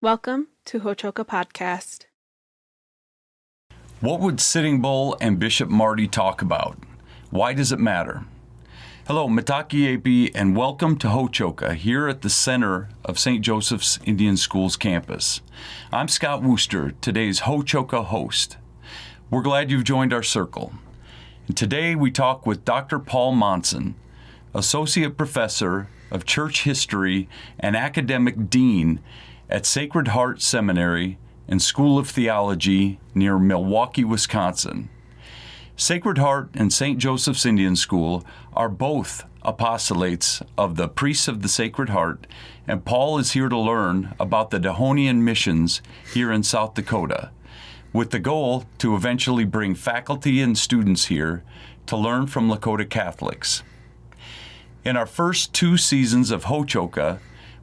Welcome to Hochoka Podcast. What would Sitting Bull and Bishop Marty talk about? Why does it matter? Hello, Mitaki Epi, and welcome to Hochoka, here at the center of St. Joseph's Indian Schools campus. I'm Scott Wooster, today's Hochoka host. We're glad you've joined our circle. And today we talk with Dr. Paul Monson, Associate Professor of Church History and Academic Dean at Sacred Heart Seminary and School of Theology near Milwaukee, Wisconsin. Sacred Heart and St. Joseph's Indian School are both apostolates of the Priests of the Sacred Heart, and Paul is here to learn about the Dahonian missions here in South Dakota, with the goal to eventually bring faculty and students here to learn from Lakota Catholics. In our first 2 seasons of Hochoka,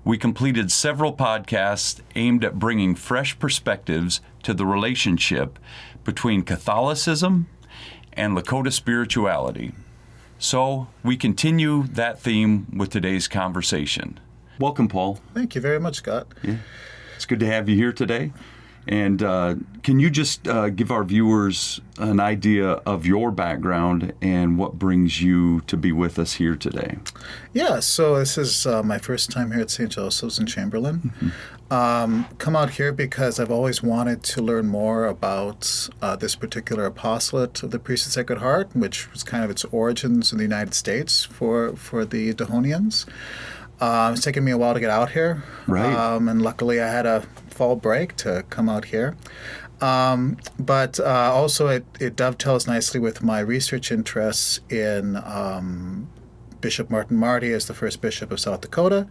we completed several podcasts aimed at bringing fresh perspectives to the relationship between Catholicism and Lakota spirituality. So we continue that theme with today's conversation. Welcome, Paul. Thank you very much, Scott. Yeah. It's good to have you here today. And can you just give our viewers an idea of your background and what brings you to be with us here today? Yeah, so this is my first time here at St. Joseph's in Chamberlain. Come out here because I've always wanted to learn more about this particular apostolate of the Priests of the Sacred Heart, which was kind of its origins in the United States for the Dahonians. It's taken me a while to get out here. Right. And luckily I had a fall break to come out here. But also it dovetails nicely with my research interests in Bishop Marty as the first bishop of South Dakota,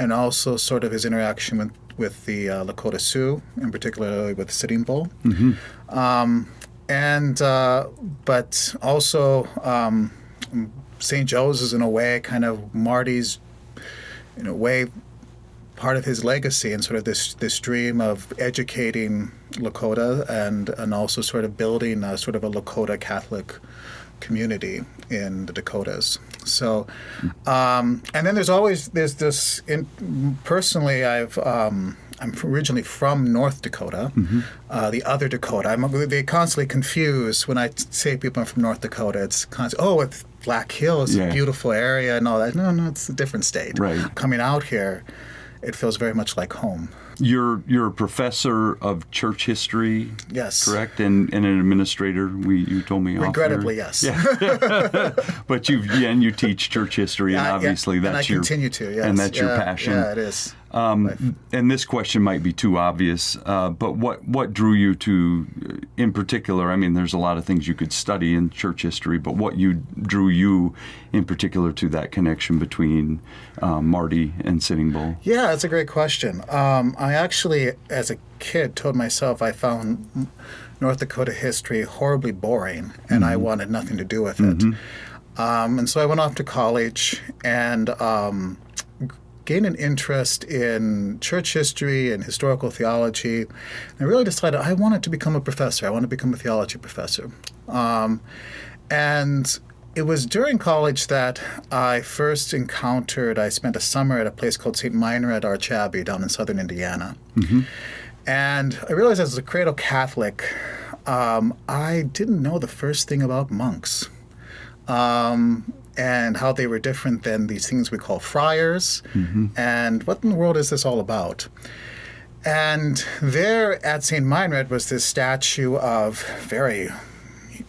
and also sort of his interaction with the Lakota Sioux, and particularly with Sitting Bull. But also St. Joe's is in a way kind of Marty's, in a way, part of his legacy, and sort of this dream of educating Lakota and also sort of building a sort of a Lakota Catholic community in the Dakotas. So, and then there's this. Personally, I'm originally from North Dakota, the other Dakota. They constantly confuse when I say people are from North Dakota. It's constantly, it's Black Hills, a beautiful area and all that. No, it's a different state. Right. Coming out here, it feels very much like home. You're a professor of church history, yes, correct, and an administrator. You told me. Regrettably, yes. Yeah. But you teach church history, and obviously and I continue to, yes. And that's your passion. Yeah, it is. And this question might be too obvious, but what drew you to, in particular? I mean, there's a lot of things you could study in church history, but what drew you in particular to that connection between Marty and Sitting Bull? Yeah, that's a great question. I actually, as a kid, told myself I found North Dakota history horribly boring, and I wanted nothing to do with it. And so I went off to college and gained an interest in church history and historical theology. And I really decided I wanted to become a professor. I wanted to become a theology professor. And it was during college that I first I spent a summer at a place called St. Meinrad Arch Abbey down in southern Indiana. And I realized as a cradle Catholic, I didn't know the first thing about monks. And how they were different than these things we call friars, and what in the world is this all about? And there at St. Meinrad was this very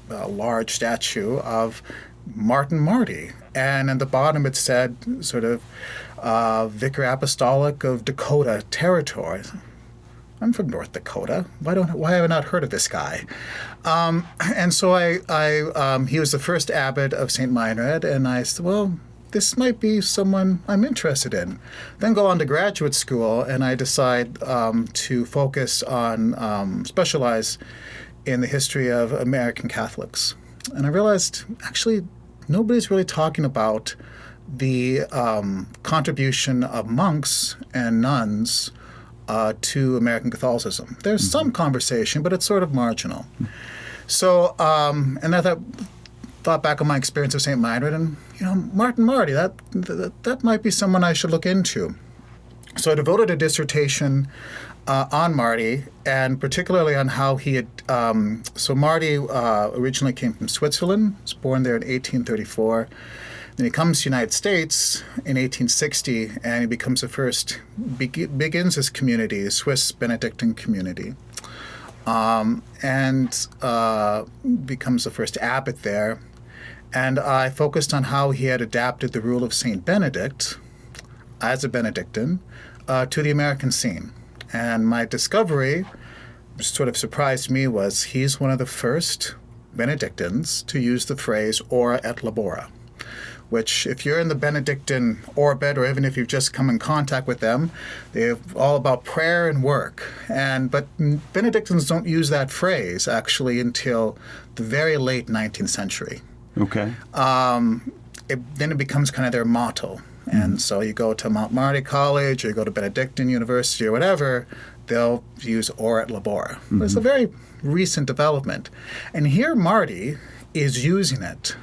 large statue of Marty. And at the bottom it said sort of Vicar Apostolic of Dakota Territory. I'm from North Dakota. Why have I not heard of this guy? And so he was the first abbot of St. Meinrad, and I said, well, this might be someone I'm interested in. Then go on to graduate school, and I decide to focus on, specialize in the history of American Catholics. And I realized, actually, nobody's really talking about the contribution of monks and nuns to American Catholicism. There's some conversation, but it's sort of marginal. So, and I thought back on my experience of St. Meinrad, and Marty, that might be someone I should look into. So I devoted a dissertation on Marty, and particularly on how he had. So Marty originally came from Switzerland. Was born there in 1834. Then he comes to the United States in 1860, and he becomes the first. Begins his community, a Swiss Benedictine community, and becomes the first abbot there. And I focused on how he had adapted the rule of Saint Benedict as a Benedictine to the American scene. And my discovery, which sort of surprised me, was he's one of the first Benedictines to use the phrase ora et labora, which if you're in the Benedictine orbit, or even if you've just come in contact with them, they're all about prayer and work. But Benedictines don't use that phrase actually until the very late 19th century. Okay. Then it becomes kind of their motto. And so you go to Mount Marty College, or you go to Benedictine University, or whatever, they'll use ora et labora. But it's a very recent development. And here Marty is using it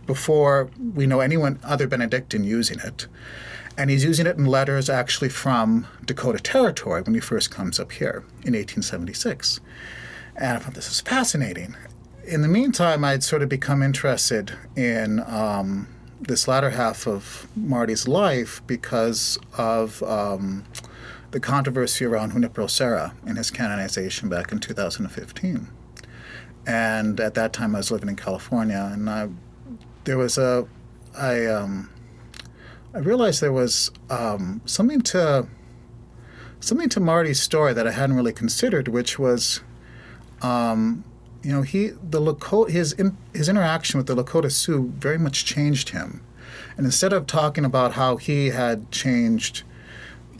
before we know anyone other Benedictine using it. And he's using it in letters actually from Dakota Territory when he first comes up here in 1876. And I thought this is fascinating. In the meantime, I'd sort of become interested in this latter half of Marty's life because of the controversy around Junipero Serra and his canonization back in 2015. And at that time, I was living in California, and I realized there was something to Marty's story that I hadn't really considered, which was, his interaction with the Lakota Sioux very much changed him. And instead of talking about how he had changed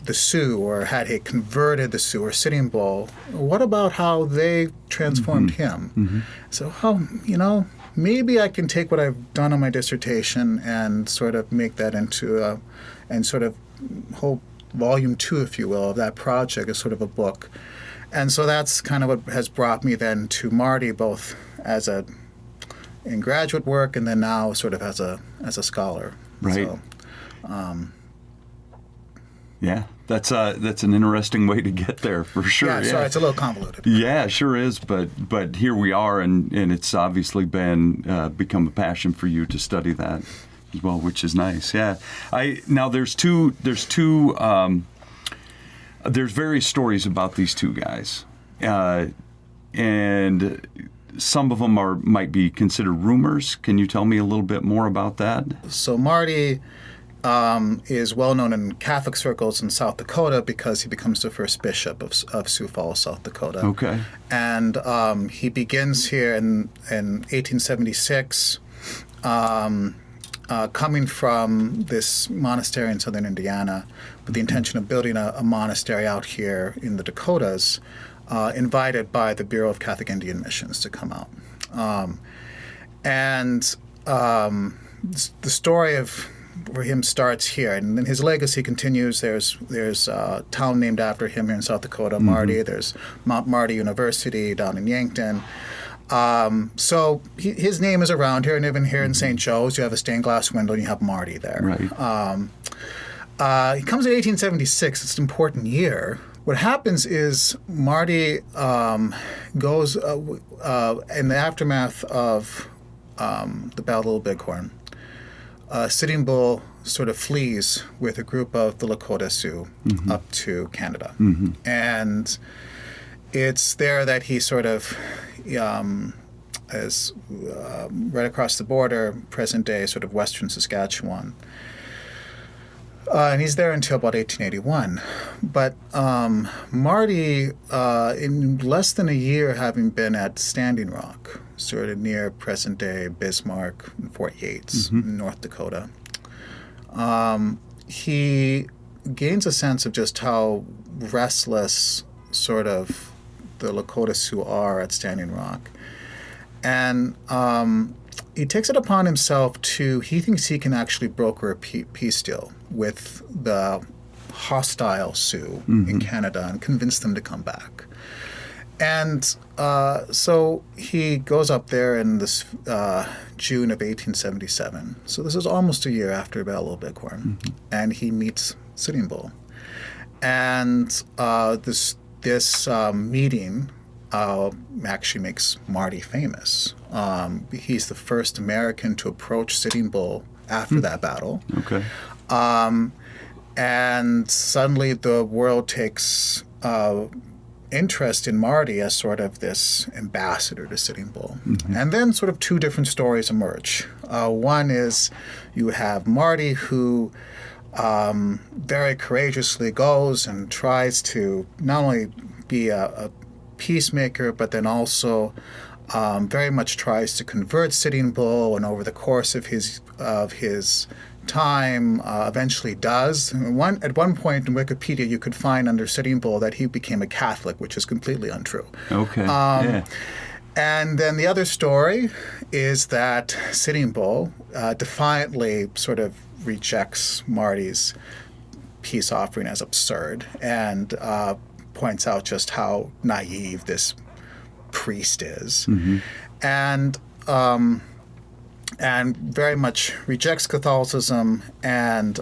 the Sioux or had he converted the Sioux or Sitting Bull, what about how they transformed him? So, maybe I can take what I've done on my dissertation and sort of make that into and sort of whole volume 2, if you will, of that project as sort of a book. And so that's kind of what has brought me then to Marty, both in graduate work and then now sort of as a scholar. Right. So, yeah, that's an interesting way to get there for sure. Yeah, sorry, it's a little convoluted. Yeah, sure is, but here we are, and it's obviously become a passion for you to study that as well, which is nice. Yeah, there's various stories about these two guys, and some of them might be considered rumors. Can you tell me a little bit more about that? So Marty is well known in Catholic circles in South Dakota because he becomes the first bishop of Sioux Falls, South Dakota. Okay. And he begins here in 1876, coming from this monastery in southern Indiana with the intention of building a monastery out here in the Dakotas, invited by the Bureau of Catholic Indian Missions to come out. The story of where him starts here, and then his legacy continues. There's a town named after him here in South Dakota, Marty. There's Mount Marty University down in Yankton. So his name is around here, and even here in St. Joe's, you have a stained glass window and you have Marty there. Right. He comes in 1876. It's an important year. What happens is Marty goes in the aftermath of the Battle of Little Bighorn. Sitting Bull sort of flees with a group of the Lakota Sioux up to Canada. And it's there that he sort of is right across the border, present day sort of western Saskatchewan. And he's there until about 1881. But Marty, in less than a year having been at Standing Rock, sort of near present-day Bismarck and Fort Yates in North Dakota, he gains a sense of just how restless sort of the Lakota Sioux are at Standing Rock. And he takes it upon himself he thinks he can actually broker a peace deal with the hostile Sioux in Canada and convince them to come back. And so he goes up there in this June of 1877. So this is almost a year after Battle of Bighorn. And he meets Sitting Bull. And this meeting actually makes Marty famous. He's the first American to approach Sitting Bull after that battle. Okay. And suddenly the world takes interest in Marty as sort of this ambassador to Sitting Bull. And then sort of two different stories emerge. One is you have Marty who very courageously goes and tries to not only be a peacemaker, but then also very much tries to convert Sitting Bull, and over the course of his time eventually does. At one point in Wikipedia, you could find under Sitting Bull that he became a Catholic, which is completely untrue. Okay. Yeah. And then the other story is that Sitting Bull defiantly sort of rejects Marty's peace offering as absurd and points out just how naive this priest is. And very much rejects Catholicism and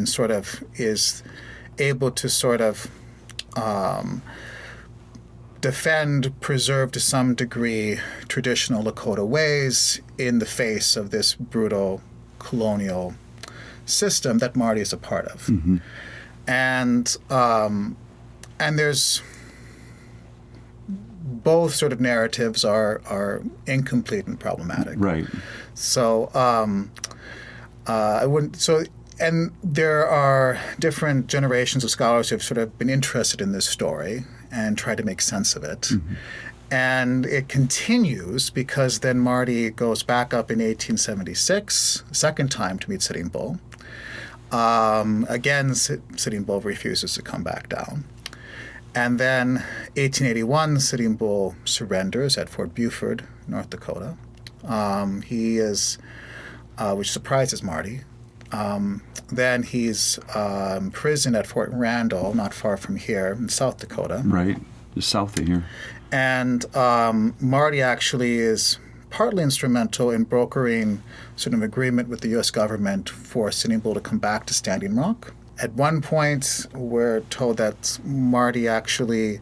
sort of is able to sort of defend, preserve to some degree traditional Lakota ways in the face of this brutal colonial system that Marty is a part of. And there's both sort of narratives are incomplete and problematic. Right. So I wouldn't. So and there are different generations of scholars who have sort of been interested in this story and tried to make sense of it. And it continues because then Marty goes back up in 1876, second time to meet Sitting Bull. Again, Sitting Bull refuses to come back down. And then 1881, Sitting Bull surrenders at Fort Buford, North Dakota. He is, which surprises Marty. Then he's imprisoned at Fort Randall, not far from here, in South Dakota. Right, just south of here. And Marty actually is partly instrumental in brokering sort of agreement with the U.S. government for Sitting Bull to come back to Standing Rock. At one point, we're told that Marty actually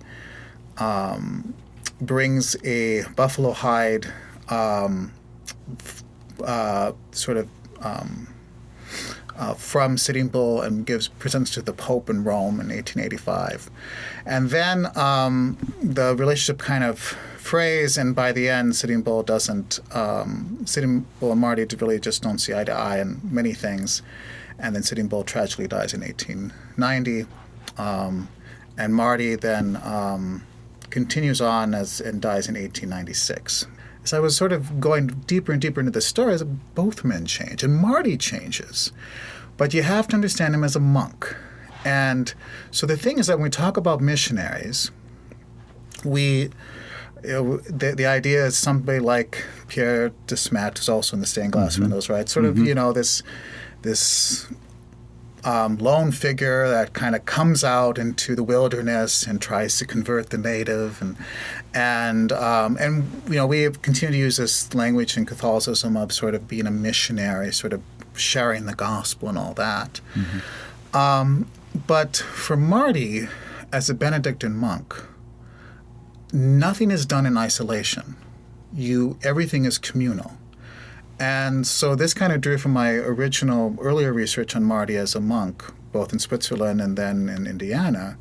brings a buffalo hide from Sitting Bull and presents to the Pope in Rome in 1885. And then the relationship kind of frays, and by the end, Sitting Bull and Marty really just don't see eye to eye on many things. And then Sitting Bull tragically dies in 1890. And Marty then continues on and dies in 1896. As I was sort of going deeper and deeper into the stories, both men change, and Marty changes. But you have to understand him as a monk. And so the thing is that when we talk about missionaries, the idea is somebody like Pierre de Smet, who's also in the Stained Glass Windows, right? Sort of, this lone figure that kind of comes out into the wilderness and tries to convert the native, and we have continued to use this language in Catholicism of sort of being a missionary, sort of sharing the gospel and all that. But for Marty, as a Benedictine monk, nothing is done in isolation. Everything is communal. And so this kind of drew from my earlier research on Marty as a monk, both in Switzerland and then in Indiana,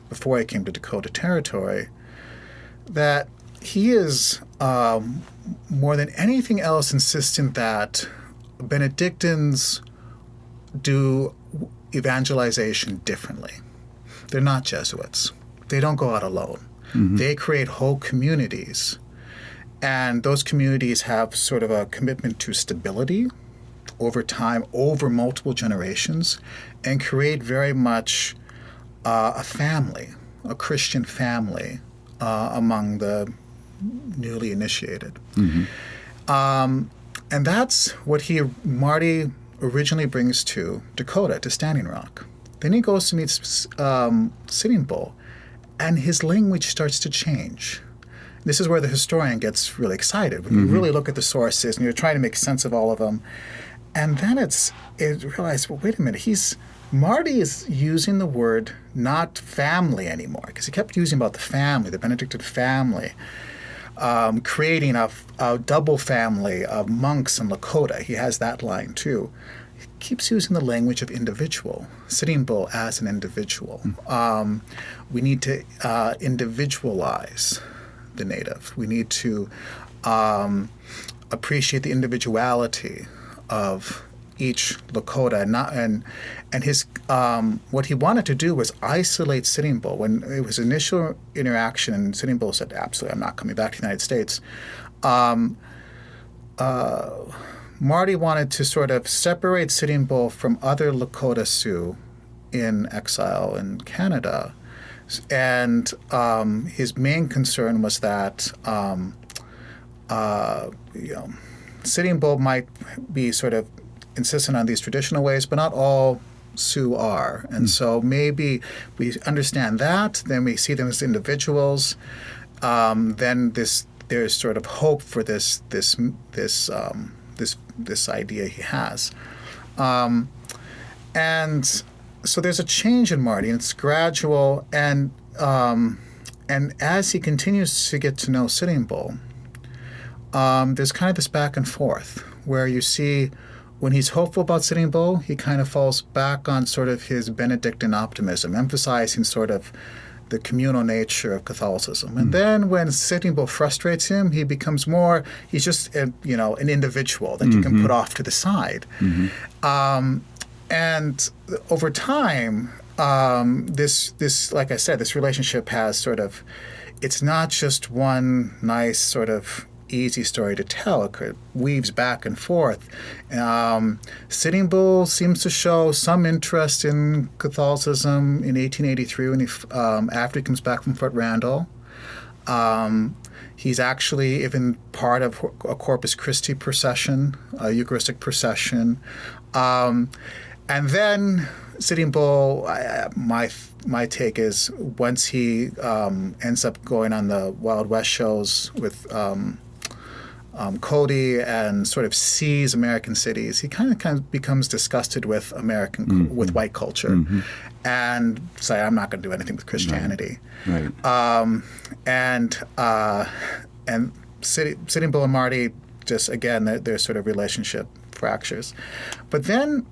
before I came to Dakota Territory, that he is, more than anything else, insistent that Benedictines do evangelization differently. They're not Jesuits. They don't go out alone. They create whole communities. And those communities have sort of a commitment to stability over time, over multiple generations, and create very much a family, a Christian family among the newly initiated. And that's what Marty originally brings to Dakota, to Standing Rock. Then he goes to meet Sitting Bull, and his language starts to change. This is where the historian gets really excited. When you really look at the sources and you're trying to make sense of all of them. And then it realized, well, wait a minute, Marty is using the word not family anymore, because he kept using about the family, the Benedictine family, creating a double family of monks in Lakota. He has that line too. He keeps using the language of individual, Sitting Bull as an individual. We need to individualize the native. We need to appreciate the individuality of each Lakota, and his what he wanted to do was isolate Sitting Bull. When it was initial interaction, and Sitting Bull said, "Absolutely, I'm not coming back to the United States." Marty wanted to sort of separate Sitting Bull from other Lakota Sioux in exile in Canada, and his main concern was that Sitting Bull might be sort of insistent on these traditional ways, but not all Sioux are. And so maybe we understand that, then we see them as individuals, then there's sort of hope for this idea he has. And so there's a change in Marty, and it's gradual, and as he continues to get to know Sitting Bull, there's kind of this back and forth where you see when he's hopeful about Sitting Bull, he kind of falls back on sort of his Benedictine optimism, emphasizing sort of the communal nature of Catholicism. And then when Sitting Bull frustrates him, he becomes more, he's just an individual that you can put off to the side. And over time, this, like I said, this relationship has sort of, it's not just one nice sort of easy story to tell. It weaves back and forth. Sitting Bull seems to show some interest in Catholicism in 1883 when after he comes back from Fort Randall. He's actually even part of a Corpus Christi procession, a Eucharistic procession. And then Sitting Bull, my take is once he ends up going on the Wild West shows with Cody and sort of sees American cities, he kind of becomes disgusted with with white culture, and say, I'm not going to do anything with Christianity. Right. And Sitting Bull and Marty, just again, their sort of relationship fractures. But then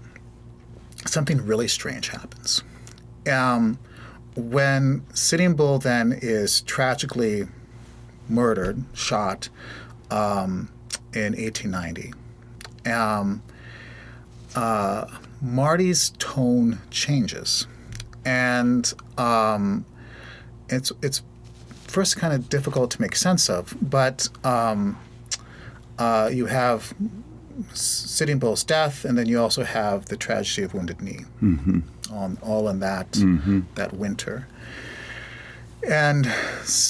something really strange happens. When Sitting Bull then is tragically murdered, shot, in 1890, Marty's tone changes, and it's first kind of difficult to make sense of, but you have Sitting Bull's death, and then you also have the tragedy of Wounded Knee, all in that winter. And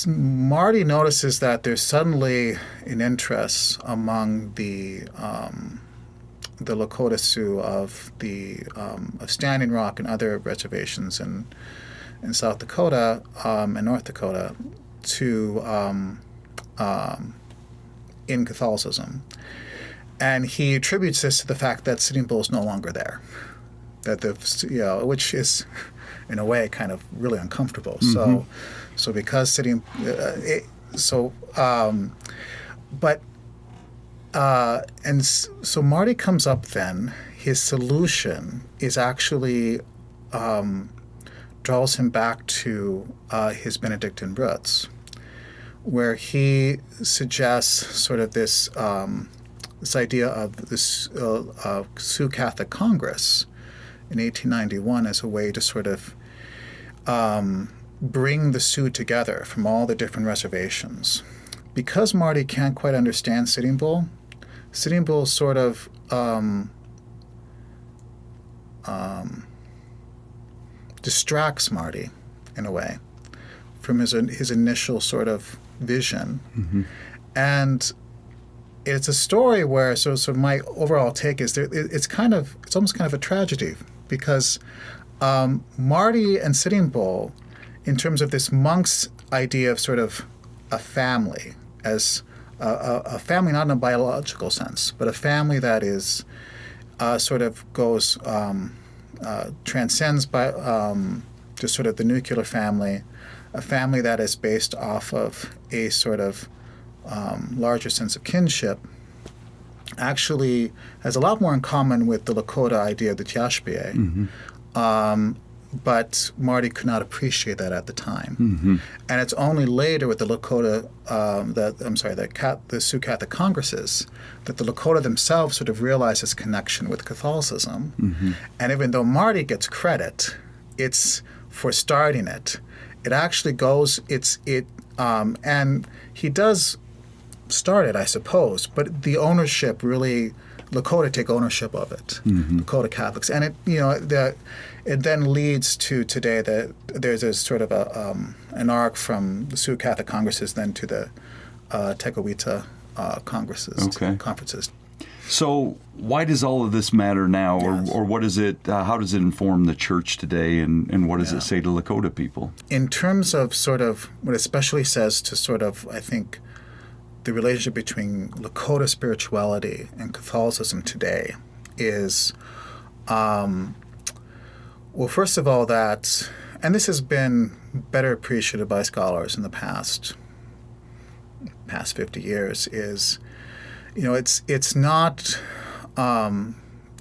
Marty notices that there's suddenly an interest among the Lakota Sioux of Standing Rock and other reservations in South Dakota and North Dakota in Catholicism, and he attributes this to the fact that Sitting Bull is no longer there, which is in a way kind of really uncomfortable. So because Sitting, so Marty comes up then. His solution is actually draws him back to his Benedictine roots, where he suggests sort of this idea of this Sioux Catholic Congress in 1891 as a way to sort of bring the Sioux together from all the different reservations. Because Marty can't quite understand Sitting Bull sort of distracts Marty in a way from his initial sort of vision. And it's a story where so my overall take is it's almost kind of a tragedy, because Marty and Sitting Bull, in terms of this monk's idea of sort of a family, as a family not in a biological sense, but a family that is sort of goes transcends by just sort of the nuclear family, a family that is based off of a sort of larger sense of kinship, actually has a lot more in common with the Lakota idea of the Tiashpie. But Marty could not appreciate that at the time. And it's only later with the Lakota, the Sioux Catholic Congresses, that the Lakota themselves sort of realize this connection with Catholicism. And even though Marty gets credit, it's for starting it. It actually goes, and he does start it, I suppose, but the ownership really, Lakota take ownership of it, Lakota Catholics, and it then leads to today that there's a sort of an arc from the Sioux Catholic Congresses then to the Tekakwitha conferences. So why does all of this matter now, or what is it? How does it inform the church today, and what does it say to Lakota people? In terms of sort of what it especially says to sort of, I think, the relationship between Lakota spirituality and Catholicism today is, well, first of all, that, and this has been better appreciated by scholars in the past 50 years, is, it's not, the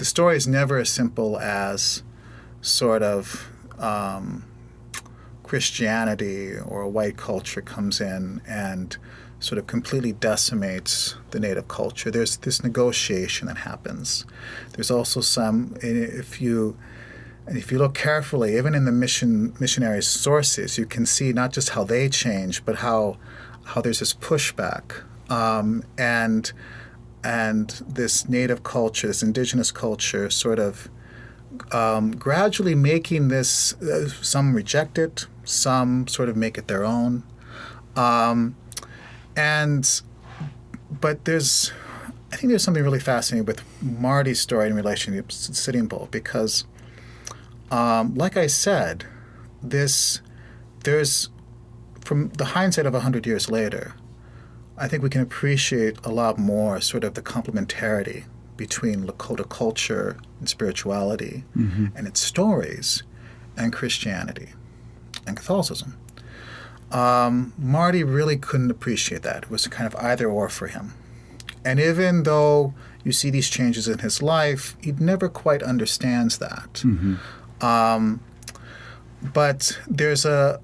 story is never as simple as sort of Christianity or a white culture comes in and sort of completely decimates the native culture. There's this negotiation that happens. There's also some, if you look carefully, even in the missionary sources, you can see not just how they change, but how there's this pushback, and this native culture, this indigenous culture, sort of gradually making this. Some reject it, some sort of make it their own, but I think there's something really fascinating with Marty's story in relation to Sitting Bull, because, like I said, there's from the hindsight of 100 years later, I think we can appreciate a lot more sort of the complementarity between Lakota culture and spirituality and its stories and Christianity and Catholicism. Marty really couldn't appreciate that. It was kind of either or for him. And even though you see these changes in his life, he never quite understands that. But there's a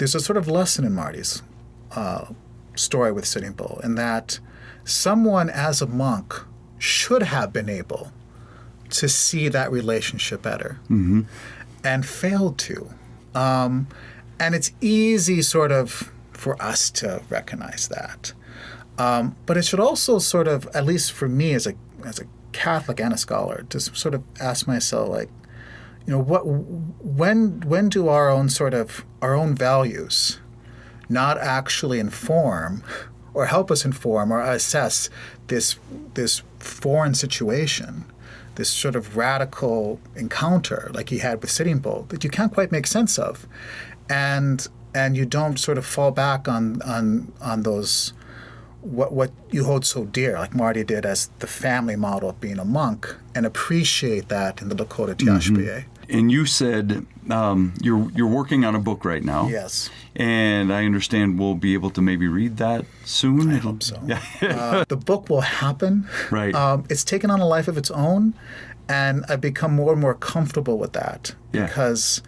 sort of lesson in Marty's story with Sitting Bull, in that someone as a monk should have been able to see that relationship better and failed to. And it's easy sort of for us to recognize that. But it should also sort of, at least for me as a Catholic and a scholar, to sort of ask myself, like, when do our own values not actually inform or help us inform or assess this foreign situation, this sort of radical encounter like he had with Sitting Bull that you can't quite make sense of, and you don't sort of fall back on those what you hold so dear, like Marty did, as the family model of being a monk, and appreciate that in the Lakota Tiashpie. And you said you're working on a book right now. Yes. And I understand we'll be able to maybe read that soon. I hope so. The book will happen. Right. It's taken on a life of its own, and I've become more and more comfortable with that because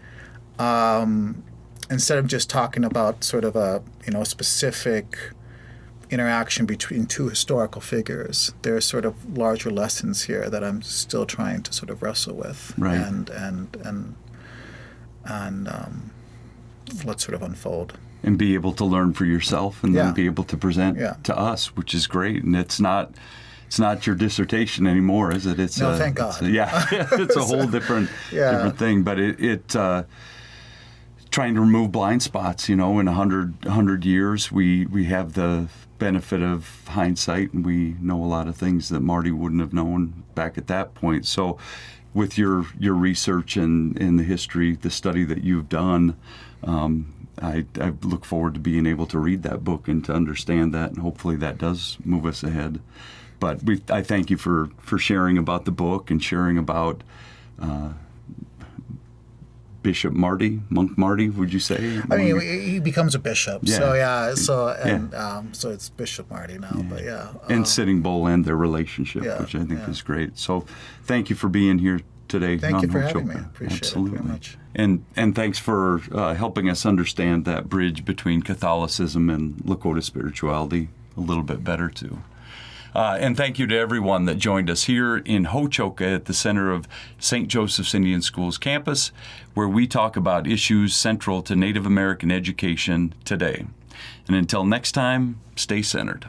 instead of just talking about sort of a specific interaction between two historical figures, there are sort of larger lessons here that I'm still trying to sort of wrestle with, right, and let's sort of unfold and be able to learn for yourself, and then be able to present to us, which is great. And it's not your dissertation anymore, is it? It's no, thank God. It's a whole different thing. But it trying to remove blind spots. In 100 years, we have the benefit of hindsight, and we know a lot of things that Marty wouldn't have known back at that point. So with your research and the history, the study that you've done, I look forward to being able to read that book and to understand that, and hopefully that does move us ahead. But I thank you for sharing about the book and sharing about Bishop Marty, Monk Marty, would you say? I mean, he becomes a bishop. Yeah. So it's Bishop Marty now. But and Sitting Bull and their relationship, which I think is great. So thank you for being here today. Thank you for having me. Appreciate it very much. And thanks for helping us understand that bridge between Catholicism and Lakota spirituality a little bit better too. And thank you to everyone that joined us here in Ho-Chokeh at the center of St. Joseph's Indian Schools campus, where we talk about issues central to Native American education today. And until next time, stay centered.